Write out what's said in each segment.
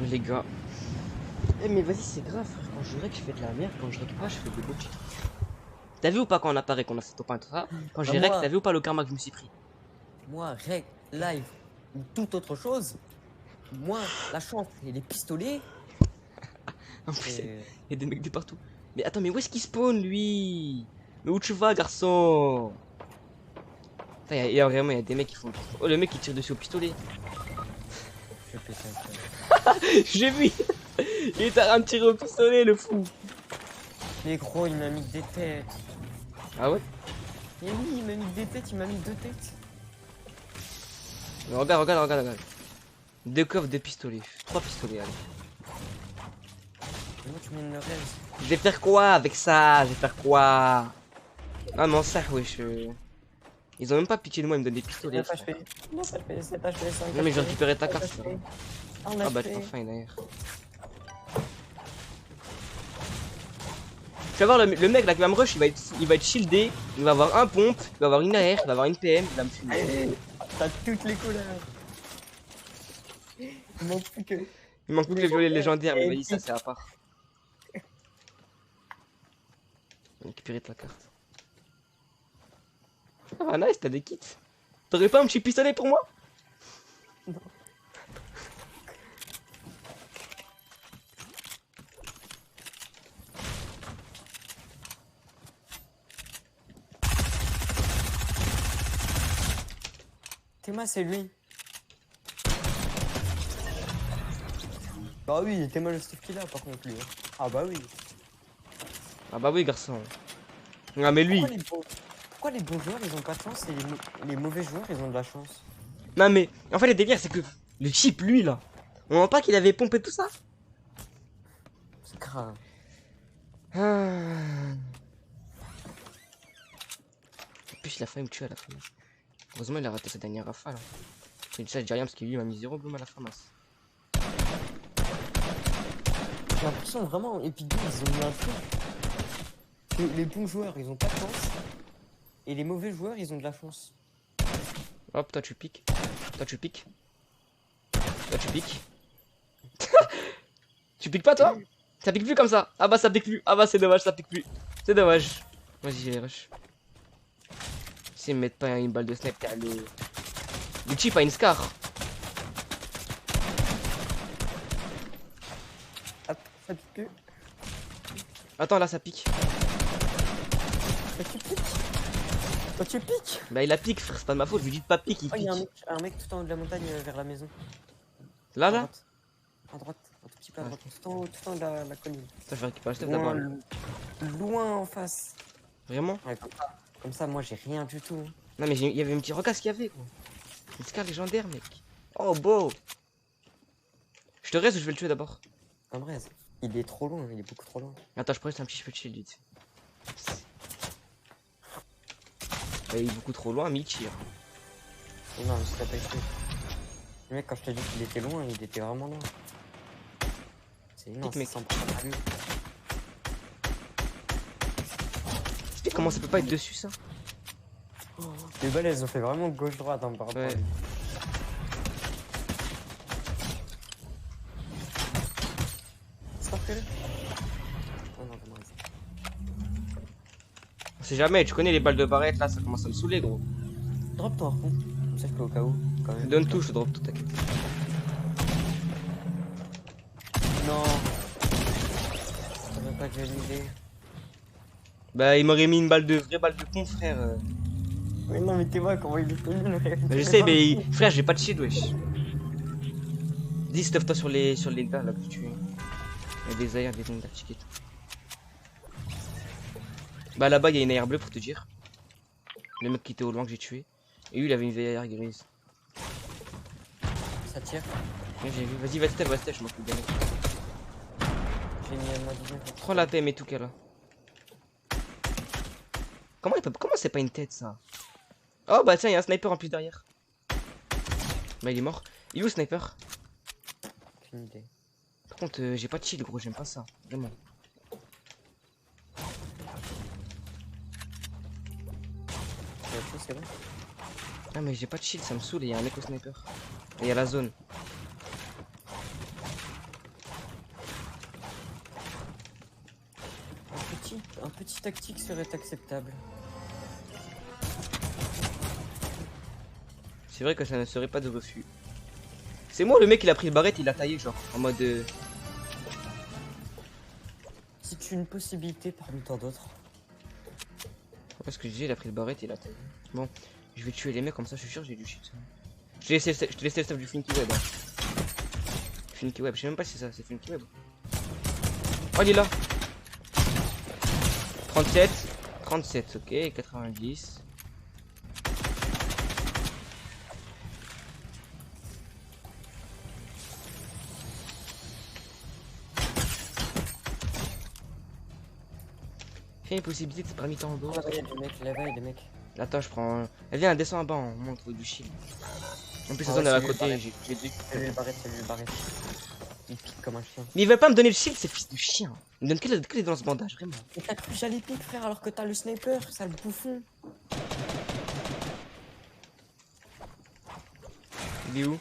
les gars. Eh mais vas-y c'est grave frère, quand je rec je fais de la merde, quand je rec pas je fais des bullshit. T'as vu ou pas quand on apparaît qu'on a fait top 1 ça? Quand j'ai rec, t'as vu ou pas le karma que je me suis pris? Moi, rec, live ou toute autre chose, moi, la chance et les pistolets. En plus il Et... y a des mecs de partout. Mais attends mais où est-ce qu'il spawn lui? Mais où tu vas garçon? Il y a vraiment y a des mecs qui font... Oh le mec qui tire dessus au pistolet. Je fais ça. J'ai vu. Il est en train de tirer au pistolet le fou. Mais gros, il m'a mis des têtes. Ah ouais? Mais oui, il m'a mis des têtes, il m'a mis 2 têtes. Mais regarde. Deux coffres, deux pistolets. 3 pistolets allez. Et moi, tu mets une reste. Je vais faire quoi avec ça? Je vais faire quoi? Ah non ça wesh. Ils ont même pas pitié de moi, ils me donnent des pistolets. 9 HP. 9 HP, 7 HP, 5 Non mais je vais récupérer ta carte. HP. Ah bah t'es enfin d'ailleurs. Tu vas voir le mec là qui va me rush, il va être shieldé, il va avoir un pompe, il va avoir une AR, il va avoir une PM, il va me fumer. T'as toutes les couleurs. Il manque plus que... Il manque plus que les violets légendaires, mais vas-y ça c'est à part. Récupérer ta carte. Ah nice, t'as des kits. T'aurais pas un petit pistolet pour moi? Non. Théma, c'est lui. Bah oui, Théma le stuff qu'il a par contre lui. Ah bah oui. Ah bah oui garçon. Ah mais lui. Pourquoi les bons joueurs ils ont pas de chance et les mauvais joueurs ils ont de la chance? Non mais en fait le délire c'est que le chip lui là, on voit pas qu'il avait pompé tout ça? C'est grave. Ah. En plus il a failli me tuer à la fin. Heureusement il a raté sa dernière rafale. Je dis ça je dis rien parce qu'il lui m'a mis 0 bloom à la FAMAS. J'ai l'impression vraiment Epic Games ils ont mis un truc. Que les bons joueurs ils ont pas de chance et les mauvais joueurs ils ont de la chance. Hop toi tu piques. Toi tu piques. Toi tu piques. Tu piques pas toi? Ça pique plus comme ça. Ah bah ça pique plus. Ah bah c'est dommage ça pique plus. C'est dommage. Vas-y j'ai les rush. S'ils me mettent pas une balle de snipe t'as le chip a une scar. Attends, ça pique plus. Attends là ça pique. Toi tu piques. Toi tu piques. Bah il a pique frère, c'est pas de ma faute, je lui dis de pas pique, il Oh, il y pique. a un mec tout en haut de la montagne vers la maison. Là À là droite. À droite, un tout petit peu à droite. Tout en haut de la colline. Ça je vais récupérer le Loin, d'abord. loin en face. Vraiment? Ouais, comme ça, moi j'ai rien du tout. Non mais il y avait un petit recasse qu'il y avait quoi. Une scar légendaire mec. Oh beau. Je te reste ou je vais le tuer d'abord? En vrai, il est trop loin, il est beaucoup trop loin. Attends je prends un petit cheveu de shield vite. Il est beaucoup trop loin mais il tire. Et non, mais c'est pas fait. Le mec, quand je t'ai dit qu'il était loin, il était vraiment loin. C'est non, mec. c'est 100%. Tu sais comment ça peut pas être dessus ça? Les balles, elles ont fait vraiment gauche-droite hein, par rapport à lui. Sortez-le. Oh non, comment On sait jamais, tu connais les balles de barrette là, ça commence à me saouler gros. drop ton harpon. Comme ça, je peux au cas où. Quand Je même. donne tout, je te drop tout, t'inquiète. Non. Je savais pas que j'allais l'idée. Bah il m'aurait mis une vraie balle de con frère. Mais non, mais t'es moi, comment il est connu le rêve. Je sais mais frère j'ai pas de shield wesh. Dis stuff toi sur les gars là que tu es. Il y a des airs, des zones tactiques et tout. Bah là-bas il y a une AR bleue pour te dire. Le mec qui était au loin que j'ai tué. Et lui il avait une AR grise. Ça tire. Ouais, j'ai vu. Vas-y vas-y je m'en fous bien. J'ai mis un mode bien. Prends la PM et tout qu'elle a. Comment c'est pas une tête ça? Oh bah tiens il y a un sniper en plus derrière. Bah il est mort. Il est où le sniper? Aucune idée. Par contre j'ai pas de shield gros, j'aime pas ça. Vraiment. C'est bon. Ah mais j'ai pas de shield, ça me saoule, il y a un mec au sniper. Et il y a la zone. Un petit tactique serait acceptable. C'est vrai que ça ne serait pas de refus. C'est moi le mec, il a pris le barrette, il l'a taillé, genre, en mode. Si tu une possibilité parmi tant d'autres. Parce que je disais, il a pris le barrette, il l'a taillé. Bon, je vais tuer les mecs, comme ça, je suis sûr, j'ai du shit. Je te laisse le stuff du Funky Web. Hein. Funky Web, je sais même pas si c'est ça, c'est Funky Web. Oh, il est là. 37, 37, ok, 90. Fais une possibilité de parmi tant d'autres. Là-bas, il y a des mecs, là-bas, il y a des mecs. Attends, je prends. Elle vient, elle descend en bas, on montre du shield. En plus, Ah ça ouais, zone est à c'est lui, côté, pareil. j'ai dit. C'est lui le barrette, c'est lui le barrette. Il pique comme un chien. Mais il veut pas me donner le shield, c'est fils de chien. Il me donne que les dans ce bandage, vraiment. Mais t'as cru que j'allais pique, frère, alors que t'as le sniper, sale bouffon. Il est où?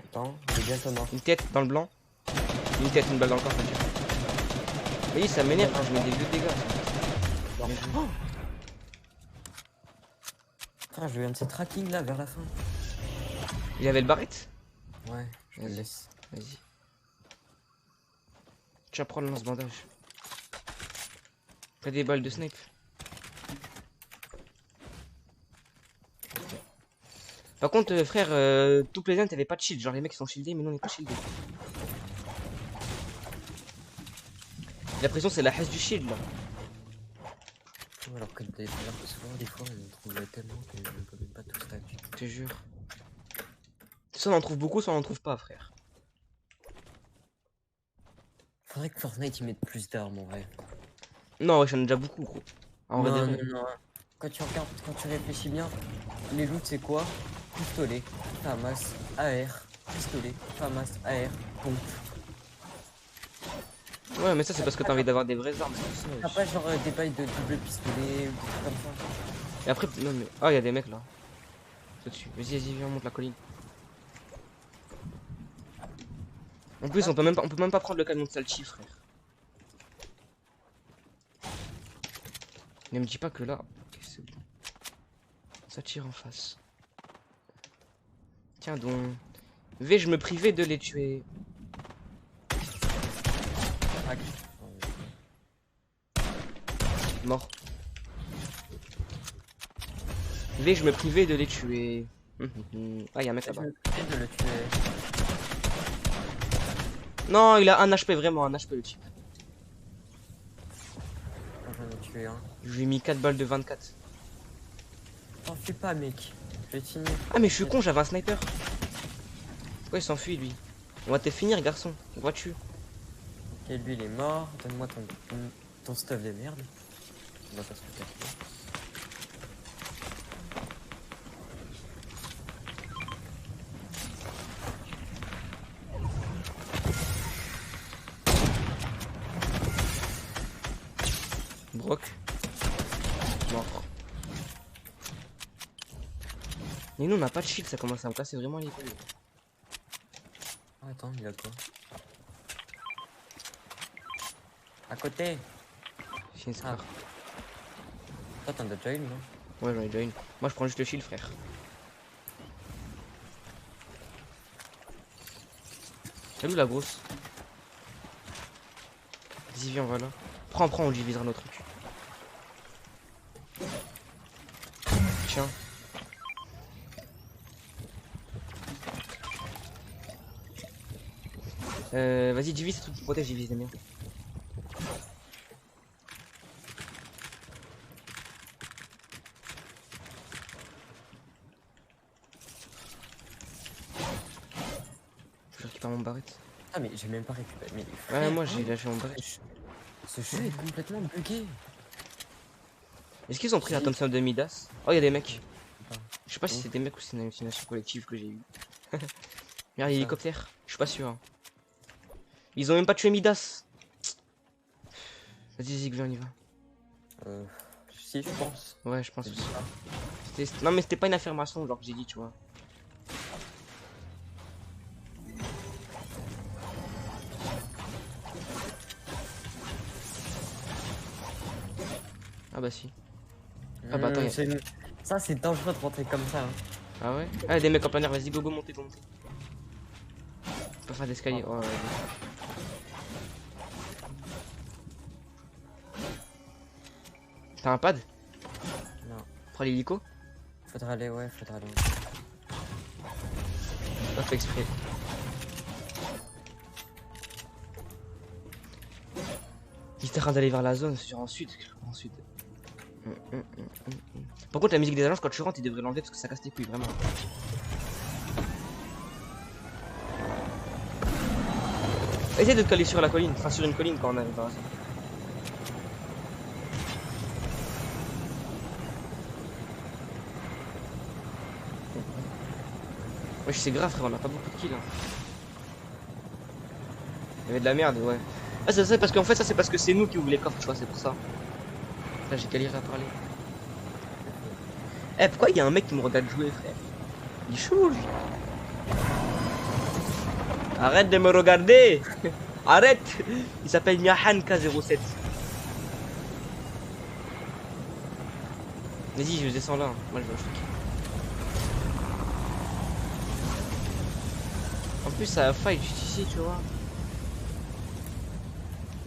Attends, il est bientôt mort. Une tête dans le blanc. Une tête, une balle dans le corps, ça tire. Vous voyez, ça m'énerve quand je mets des vieux dégâts. Mort. Oh frère, je viens de ces tracking là vers la fin. Il avait le barrette? Ouais, je le Vas-y. laisse. Vas-y. Tiens, prends le lance-bandage. T'as des balles de snipe. Par contre, frère, tout plaisant, t'avais pas de shield. Genre, les mecs sont shieldés, mais nous on est pas shieldés. J'ai l'impression que c'est la haisse du shield là. Alors que souvent, des fois, on en trouve tellement que je ne peux même pas tout stack. Je te jure. Soit on en trouve beaucoup, soit on en trouve pas, frère. Faudrait que Fortnite y mette plus d'armes en vrai. Non, ouais, j'en ai déjà beaucoup, gros. En vrai, Non, de vrai. non, non. Quand tu regardes, quand tu réfléchis bien, les loots c'est quoi? Pistolet, FAMAS, AR, pistolet, FAMAS, AR, pompe. Ouais, mais ça, c'est parce que t'as envie d'avoir des vraies armes. c'est pour ça, T'as wesh. pas genre des bails de double pistolet ou des trucs comme ça? Et après, non, mais. Ah, il y a des mecs là. Tout dessus. Vas-y, vas-y, viens, on monte la colline. En plus, on peut même pas prendre le camion de Salchi, frère. Ne me dis pas que là. Ok, c'est bon. Ça tire en face. Tiens donc. Vais-je me priver de les tuer? Crac. Mort. Vais-je me priver de les tuer? Ah, y'a un mec Je là-bas. me prive de le tuer. Non, il a un HP, vraiment, un HP le type. J'en ai tué un. Je lui ai mis 4 balles de 24. T'en fais pas, mec. Je vais te finir. Ah, mais je suis con, j'avais un sniper. Pourquoi il s'enfuit lui? On va te finir, garçon. Vois-tu? Et lui, il est mort. Donne-moi ton stuff de merde. On va pas se le faire. Brock. Mort. Mais nous on n'a pas de shield, ça commence à me casser vraiment les couilles. Ah, attends, il a quoi? À côté. J'ai une scar. Toi, t'en as déjà une, non? Ouais, j'en ai déjà une. Moi je prends juste le shield, frère. Salut la grosse. Vas-y, viens, voilà. Prends, on divisera nos trucs. Tiens. Vas-y, divise ces trucs qui protègent, divise les miens. Je récupère mon barrette. Ah, mais j'ai même pas récupéré. Mais Ouais, frère, moi j'ai lâché mon barrette. ce jeu est complètement bugué. Est-ce qu'ils ont pris la Thompson de Midas? Oh, y'a des mecs. Ah. Je sais pas si c'est des mecs ou c'est une hallucination collective que j'ai eue. Regarde, l'hélicoptère. Je suis pas sûr. Hein. Ils ont même pas tué Midas. Vas-y, Zig, viens, on y va. Si, je pense. Ouais, je pense C'est aussi. ça. Non, mais c'était pas une affirmation, genre que j'ai dit, tu vois. Ah bah si. Ah bah attends, Ça c'est dangereux de rentrer comme ça. Hein. Ah ouais? Ah, des mecs en plein air, vas-y, go, go, montez, go, montez. Pas faire d'escalier. Oh, ouais. T'as un pad? Non. Prends l'hélico? Faudra aller, ouais, faudra aller. Pas fait exprès. Il est en train d'aller vers la zone, sur ensuite. Ensuite. Par contre, la musique des agences, quand tu rentres, il devrait l'enlever parce que ça casse les couilles, vraiment. Essaye de te caler sur la colline, enfin sur une colline quand on arrive dans la zone. Wesh, c'est grave, frère, on a pas beaucoup de kills. Hein. Il y avait de la merde, ouais. Ah, c'est ça, parce qu'en fait, ça, c'est parce que c'est nous qui ouvrons les coffres, tu vois, c'est pour ça. Là, j'ai galéré à parler. Eh, pourquoi il y a un mec qui me regarde jouer, frère? Il est chaud, lui. Arrête de me regarder. Arrête. Il s'appelle Miahan K07. Vas-y, je descends là. Moi, je vais acheter. En plus, ça fight juste ici, tu vois.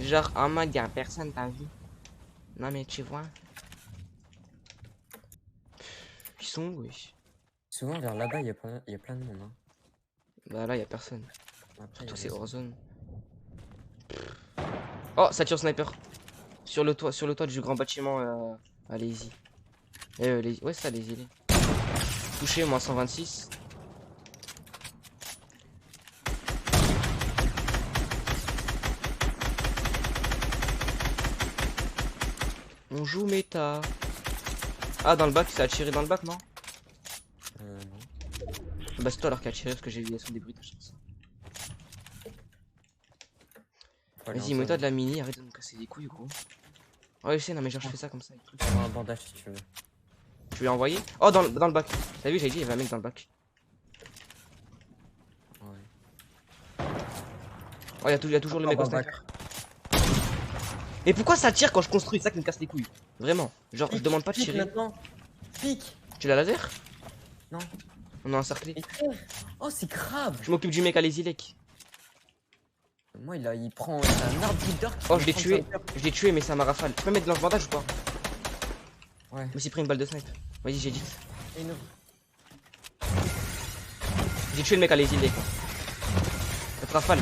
Genre, en mode, y'a personne, t'as vu? Non, mais tu vois. Ils sont où, wesh? Souvent vers là-bas, il y a plein de monde. Hein. Bah là, y'a personne. Après, Surtout, c'est hors zone. Oh, ça tire sniper. Sur le toit du grand bâtiment. Allez-y. Ouais, ça, allez-y. Touché, moi 126. On joue méta. Ah, dans le bac, ça a tiré dans le bac, non? Non. Bah, c'est toi alors qui a tiré parce que j'ai vu son des bruits de chance. Vas-y, mets-toi de la mini, arrête de me casser les couilles, gros. Ouais, je sais, non, mais genre, je fais ça comme ça. Un bandage si tu veux. Tu lui as envoyé? Oh, dans le bac. T'as vu, j'avais dit, il y avait un mec dans le bac. Ouais. Oh, il y a toujours le mec au sniper. Mais pourquoi ça tire quand je construis? C'est ça qui me casse les couilles. Vraiment. Genre, je demande pas de tirer. Maintenant. Pique. Tu l'as laser? Non. On a encerclé. Oh, c'est grave. Je m'occupe du mec à l'Easylek. Moi, il prend un arbre builder. Oh, je l'ai tué, mais ça m'a rafale. Tu peux mettre de lance-bandage ou pas? Ouais. Je me suis pris une balle de snipe. Vas-y, j'ai dit. J'ai tué le mec à l'Easylek. Notre rafale.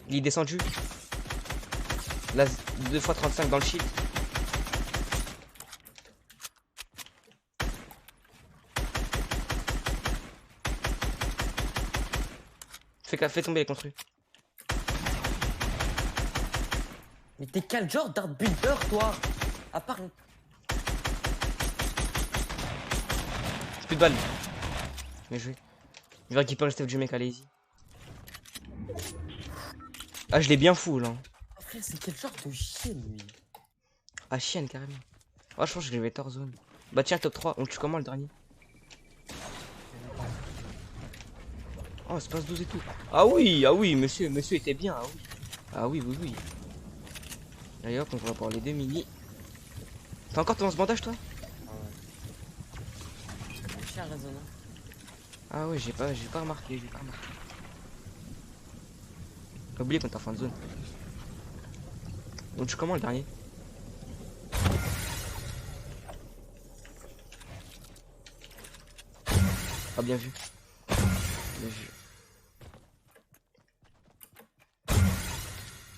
Il est descendu. Là, 2 x 35 dans le shield. Fais tomber les construits. Mais t'es quel genre d'art builder, toi? À part. J'ai plus de balles. Bien joué. Je vais récupérer le stuff du mec, allez-y. Ah, je l'ai bien fou là. Oh, frère, c'est quel genre de chienne, lui? Ah, chienne, carrément. Oh, je pense que je vais être hors zone. Bah, tiens, top 3. On le tue comment le dernier? Oh, c'est passe 12 et tout. Ah oui, monsieur était bien. Ah oui. Ah oui, oui, oui. Allez hop, on va voir les deux mini. T'as encore ton bandage, toi? Ah ouais. C'est cher la zone. Ah ouais, j'ai pas remarqué, T'as oublié qu'on est en fin de zone. On tue comment le dernier? Ah, bien vu. Bien vu.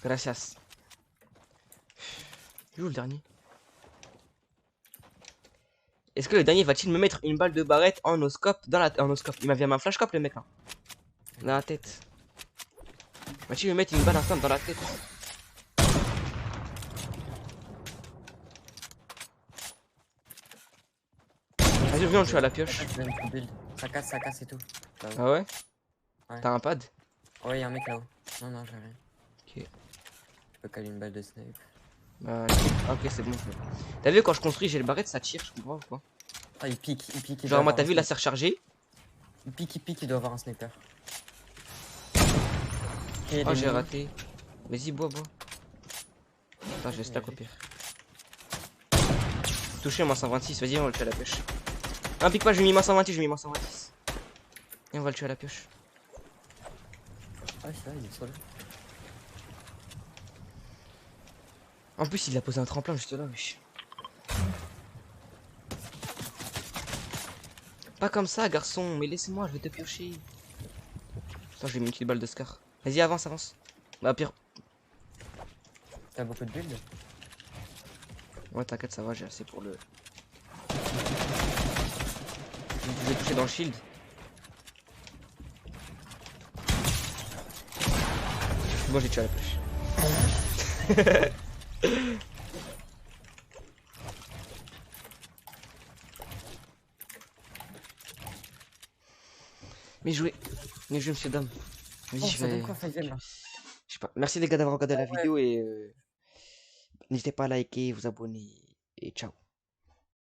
Gracias. Il est où le dernier? Est-ce que le dernier va-t-il me mettre une balle de barrette en oscope dans la en oscope? Il m'a mis un flashcope le mec là. Dans la tête. Va-t-il me mettre une balle instant dans la tête? Vas-y, viens, on tue à la pioche. Ça casse et tout. Ah ouais? Ouais. T'as un pad? Ouais, y'a un mec là-haut. Non, j'ai rien. Ok. Je peux caler une balle de snipe. Bah, ok, c'est bon. T'as vu, quand je construis, j'ai le barrette, ça tire, je comprends ou quoi? Ah, il pique, il pique. Il doit Genre, moi, avoir t'as un vu, là, sniper. c'est rechargé. Il pique, il doit avoir un sniper. Et Oh, les j'ai mines. raté. Vas-y, bois. Attends, je vais stack au Vas-y. pire. Touché, moins 126. Vas-y, on va le tuer à la pioche. Un pique pas, je lui ai mis moins 128, je lui ai mis moins 126. Et on va le tuer à la pioche. Ah, c'est vrai, il est solo. En plus, il a posé un tremplin juste là, wesh. Pas comme ça, garçon, mais laissez-moi, je vais te piocher. Attends, je vais mis une petite balle de Scar. Vas-y, avance. Bah, pire. T'as beaucoup de builds? Ouais, t'inquiète, ça va, j'ai assez pour le. Je vais toucher dans le shield. Bon, j'ai tué à la pioche. Mais jouez, monsieur Dame. Vas-y, Oh, je ça vais. donne quoi, 5ème là? Je sais pas. Merci les gars d'avoir regardé la Ouais. vidéo et n'hésitez pas à liker, vous abonner et ciao.